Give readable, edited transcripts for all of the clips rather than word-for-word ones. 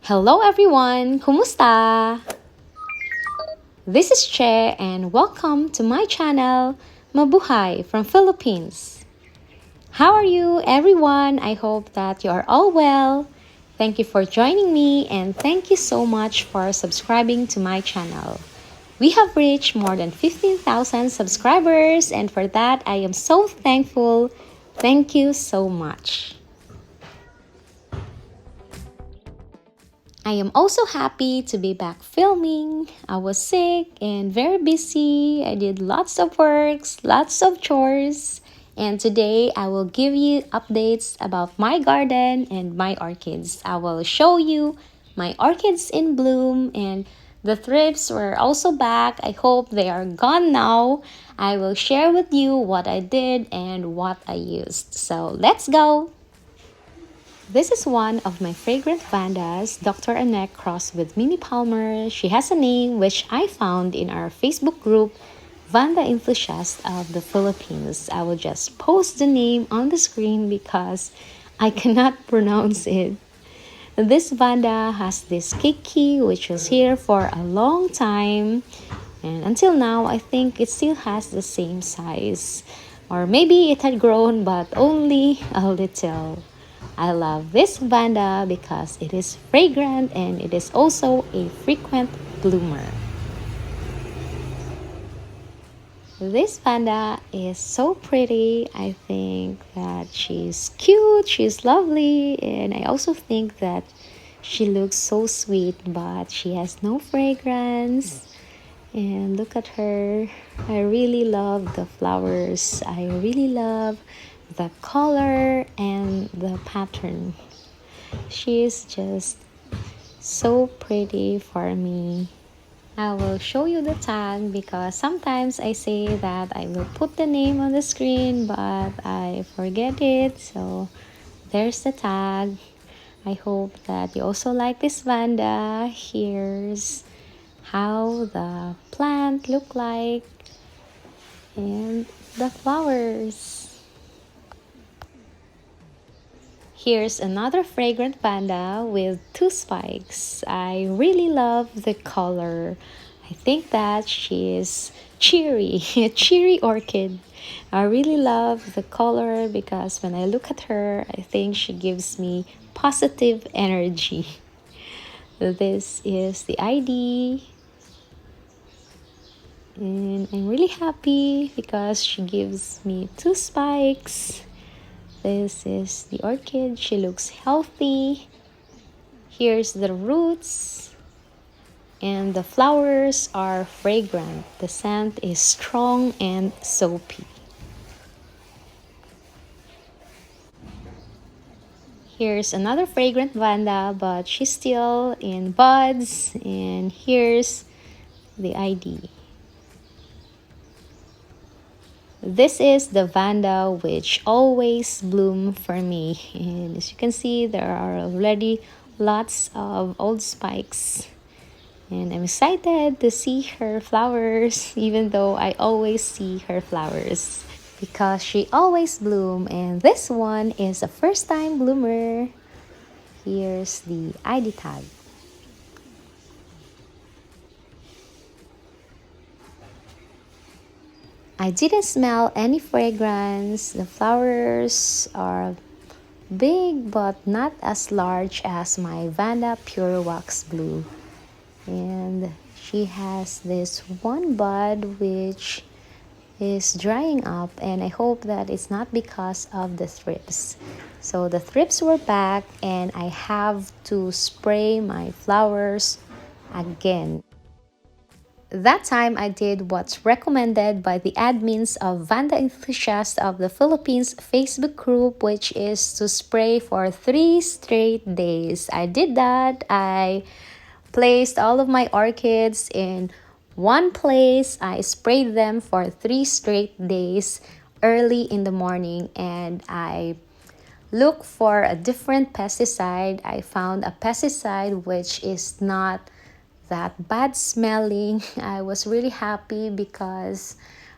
Hello everyone! Kumusta? This is Che and welcome to my channel, Mabuhay from Philippines. How are you everyone? I hope that you are all well. Thank you for joining me and thank you so much for subscribing to my channel. We have reached more than 15,000 subscribers and for that I am so thankful. Thank you so much. I am also happy to be back filming. I was sick and very busy. I did lots of works, lots of chores. And today I will give you updates about my garden and my orchids. I will show you my orchids in bloom and the thrips were also back. I hope they are gone now. I will share with you what I did and what I used. So let's go! This is one of my fragrant Vandas, Dr. Annette crossed with Mini Palmer. She has a name which I found in our Facebook group, Vanda Enthusiast of the Philippines. I will just post the name on the screen because I cannot pronounce it. This Vanda has this kiki which was here for a long time. And until now, I think it still has the same size. Or maybe it had grown but only a little. I love this Vanda because it is fragrant and it is also a frequent bloomer. This Vanda is so pretty. I think that she's cute, she's lovely, and I also think that she looks so sweet, but she has no fragrance. And look at her. I really love the flowers. I really love the color and the pattern. She is just so pretty for me. I will show you the tag because sometimes I say that I will put the name on the screen but I forget it. So there's the tag. I hope that you also like this Vanda. Here's how the plant look like and the flowers. Here's another fragrant Vanda with two spikes. I really love the color. I think that she is Cheery, a cheery orchid. I really love the color because when I look at her, I think she gives me positive energy. This is the ID. And I'm really happy because she gives me two spikes. This is the orchid. She looks healthy. Here's the roots. And the flowers are fragrant. The scent is strong and soapy. Here's another fragrant Vanda, but she's still in buds. And here's the ID. This is the Vanda which always bloom for me. And as you can see, there are already lots of old spikes. And I'm excited to see her flowers, even though I always see her flowers. Because she always bloom. And this one is a first time bloomer. Here's the ID tag. I didn't smell any fragrance. The flowers are big but not as large as my Vanda Pure Wax Blue. And she has this one bud which is drying up and I hope that it's not because of the thrips. So the thrips were back and I have to spray my flowers again. That time I did what's recommended by the admins of Vanda Enthusiast of the Philippines Facebook group, which is to spray for 3 straight days. I did that. I placed all of my orchids in one place. I sprayed them for 3 straight days early in the morning and I looked for a different pesticide. I found a pesticide which is not that bad smelling. I was really happy because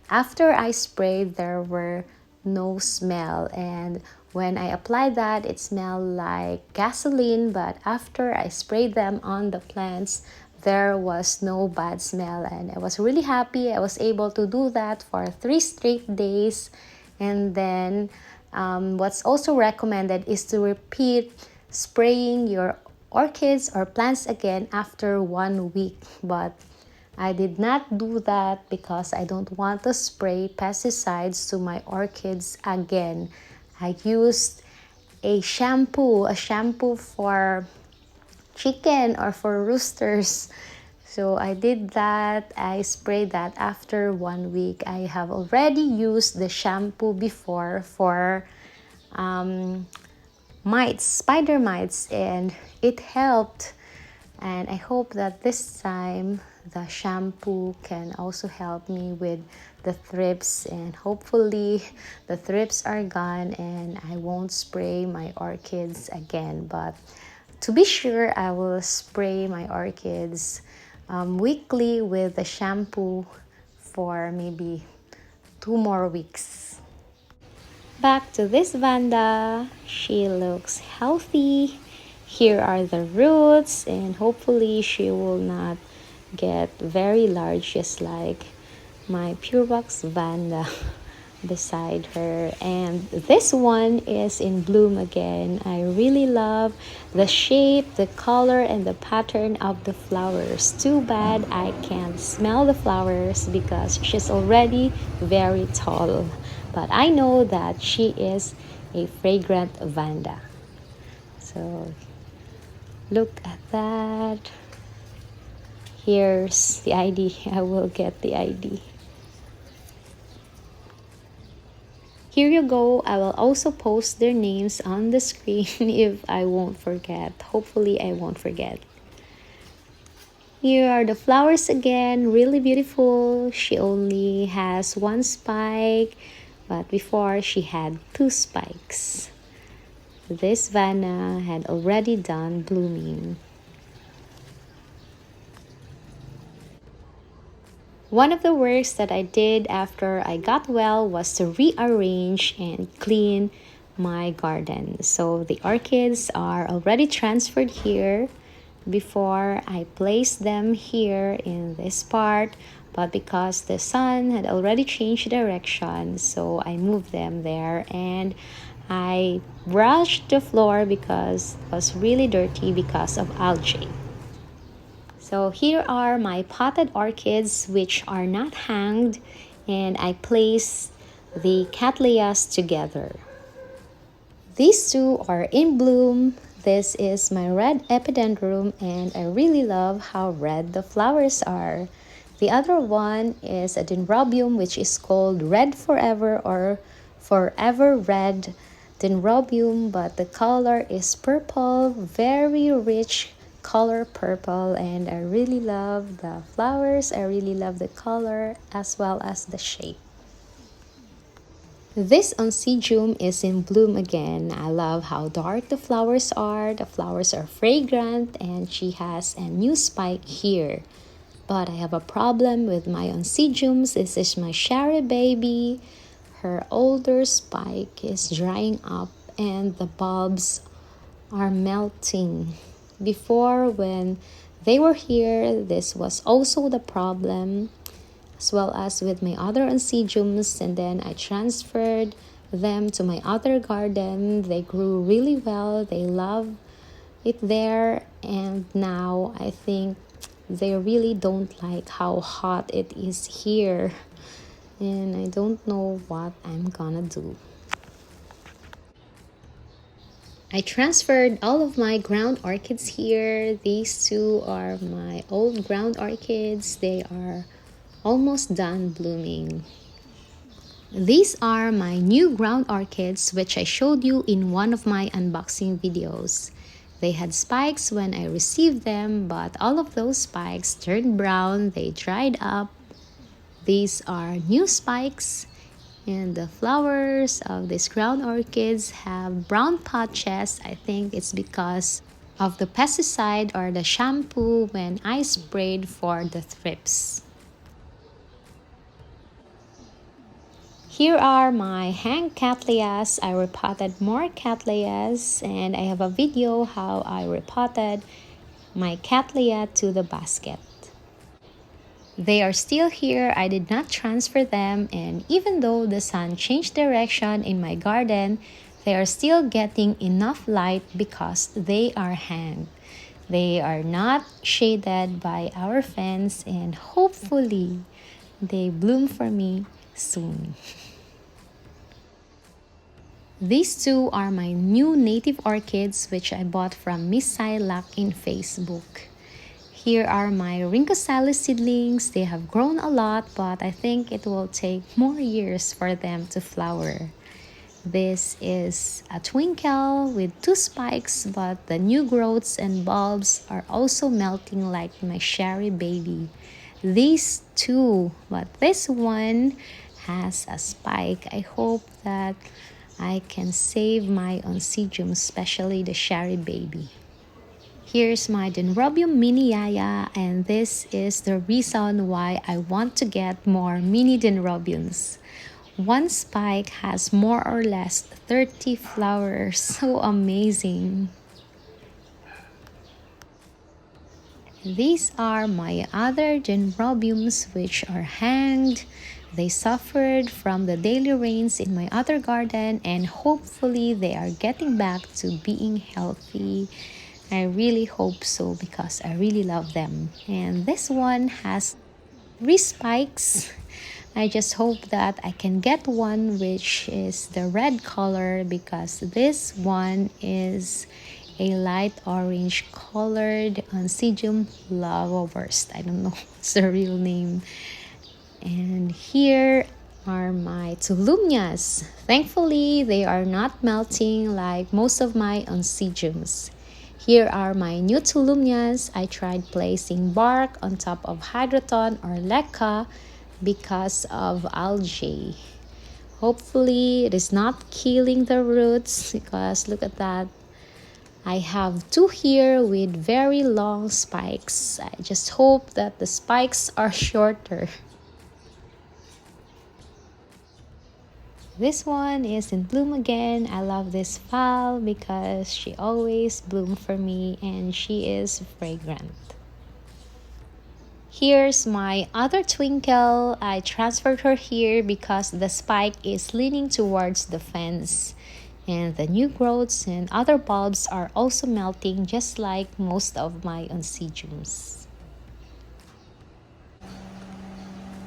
after I sprayed there were no smell, and When I applied that, it smelled like gasoline, but after I sprayed them on the plants, there was no bad smell, and I was really happy. I was able to do that for 3 straight days. And then what's also recommended is to repeat spraying your orchids or plants again after 1 week. But I did not do that because I don't want to spray pesticides to my orchids again. I used a shampoo for chicken or for roosters. So I did that. I sprayed that after 1 week. I have already used the shampoo before for spider mites, and it helped. And I hope that this time the shampoo can also help me with the thrips, and hopefully the thrips are gone and I won't spray my orchids again. But to be sure, I will spray my orchids weekly with the shampoo for maybe 2 more weeks. Back to this Vanda. She looks healthy. Here are the roots, and hopefully she will not get very large, just like my Purebox Vanda beside her. And this one is in bloom again. I really love the shape, the color, and the pattern of the flowers. Too bad I can't smell the flowers because she's already very tall. But I know that she is a fragrant Vanda. So look at that. Here's the ID. I will get the ID. Here you go. I will also post their names on the screen if I won't forget. Hopefully I won't forget. Here are the flowers again. Really beautiful. She only has 1 spike, but before she had 2 spikes. This Vanna had already done blooming. One of the works that I did after I got well was to rearrange and clean my garden. So the orchids are already transferred here. Before I placed them here in this part, but because the sun had already changed direction, so I moved them there, and I brushed the floor because it was really dirty because of algae. So here are my potted orchids which are not hanged, and I placed the cattleyas together. These two are in bloom. This is my red epidendrum, and I really love how red the flowers are. The other one is a dendrobium which is called Red Forever or Forever Red Dendrobium, but the color is purple, very rich color purple, and I really love the flowers. I really love the color as well as the shape. This oncidium is in bloom again. I love how dark the flowers are. The flowers are fragrant, and she has a new spike here. But I have a problem with my oncidiums. This is my Cheery baby. Her older spike is drying up and the bulbs are melting. Before, when they were here, this was also the problem, as well as with my other oncidiums, and then I transferred them to my other garden. They grew really well. They love it there, and now I think they really don't like how hot it is here, and I don't know what I'm gonna do. I transferred all of my ground orchids here. These two are my old ground orchids. They are almost done blooming. These are my new ground orchids which I showed you in one of my unboxing videos. They had spikes when I received them, but all of those spikes turned brown. They dried up. These are new spikes, and the flowers of these ground orchids have brown patches. I think it's because of the pesticide or the shampoo when I sprayed for the thrips. Here are my hang cattleyas. I repotted more cattleyas, and I have a video how I repotted my cattleya to the basket. They are still here. I did not transfer them, and even though the sun changed direction in my garden, they are still getting enough light because they are hanged. They are not shaded by our fence, and hopefully they bloom for me soon. These two are my new native orchids which I bought from Miss Silac in Facebook. Here are my Rincosalis seedlings. They have grown a lot, but I think it will take more years for them to flower. This is a twinkle with two spikes, but the new growths and bulbs are also melting like my Cheery baby. These two, but this one has a spike. I hope that I can save my oncidium, especially the Cheery baby. Here's my Dendrobium mini yaya, and this is the reason why I want to get more mini dendrobiums. One spike has more or less 30 flowers. So amazing. These are my other dendrobiums which are hanged. They suffered from the daily rains in my other garden, and hopefully they are getting back to being healthy. I really hope so because I really love them. And this one has 3 spikes. I just hope that I can get one which is the red color, because this one is a light orange colored Oncidium lavaburst. I don't know what's the real name. And here are my Tolumnias. Thankfully, they are not melting like most of my Oncidiums. Here are my new Tolumnias. I tried placing bark on top of hydroton or leca because of algae. Hopefully it is not killing the roots, because look at that. I have 2 here with very long spikes. I just hope that the spikes are shorter. This one is in bloom again. I love this fall because she always blooms for me, and she is fragrant. Here's my other twinkle. I transferred her here because the spike is leaning towards the fence, and the new growths and other bulbs are also melting just like most of my oncidiums.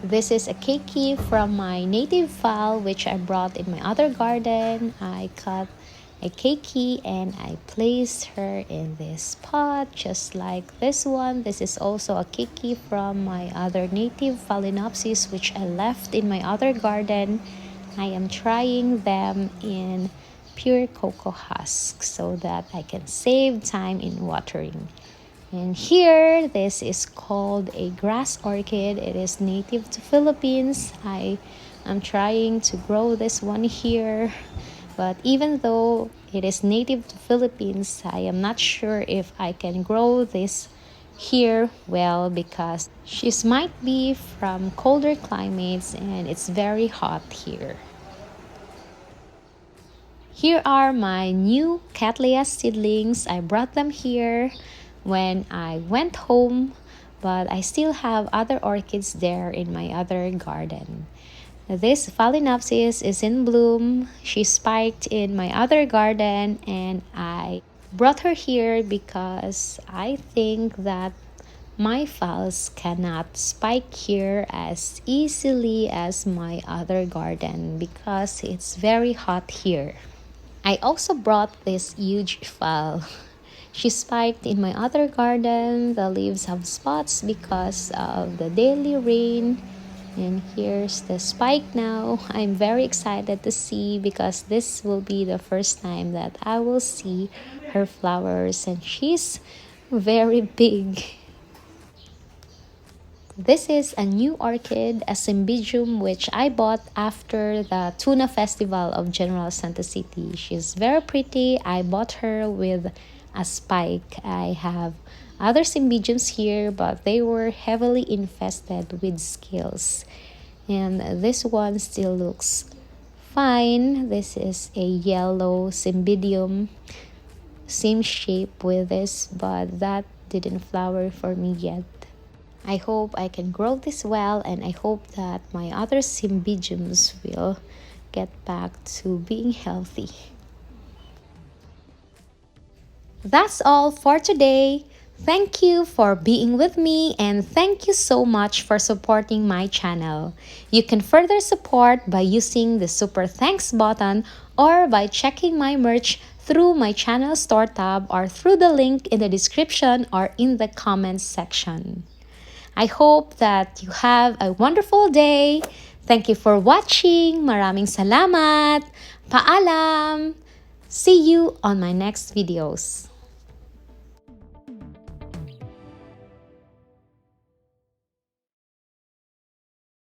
This is a keiki from my native file which I brought in my other garden. I cut a keiki and I placed her in this pot just like this one. This is also a keiki from my other native phalaenopsis which I left in my other garden. I am trying them in pure cocoa husk so that I can save time in watering. And here, this is called a grass orchid. It is native to Philippines. I am trying to grow this one here, but even though it is native to Philippines, I am not sure if I can grow this here well, because she might be from colder climates and it's very hot here. Here are my new Cattleya seedlings. I brought them here when I went home, but I still have other orchids there in my other garden. This phalaenopsis is in bloom. She spiked in my other garden, and I brought her here because I think that my phals cannot spike here as easily as my other garden because it's very hot here. I also brought this huge phal. She spiked in my other garden. The leaves have spots because of the daily rain. And here's the spike now. I'm very excited to see because this will be the first time that I will see her flowers, and she's very big. This is a new orchid, a Cymbidium, which I bought after the Tuna Festival of General Santa City. She's very pretty. I bought her with a spike. I have other Cymbidiums here, but they were heavily infested with scales. And this one still looks fine. This is a yellow cymbidium, same shape with this, but that didn't flower for me yet. I hope I can grow this well, and I hope that my other cymbidiums will get back to being healthy. That's all for today. Thank you for being with me, and thank you so much for supporting my channel. You can further support by using the super thanks button or by checking my merch through my channel store tab or through the link in the description or in the comments section. I hope that you have a wonderful day. Thank you for watching. Maraming salamat. Paalam. See you on my next videos.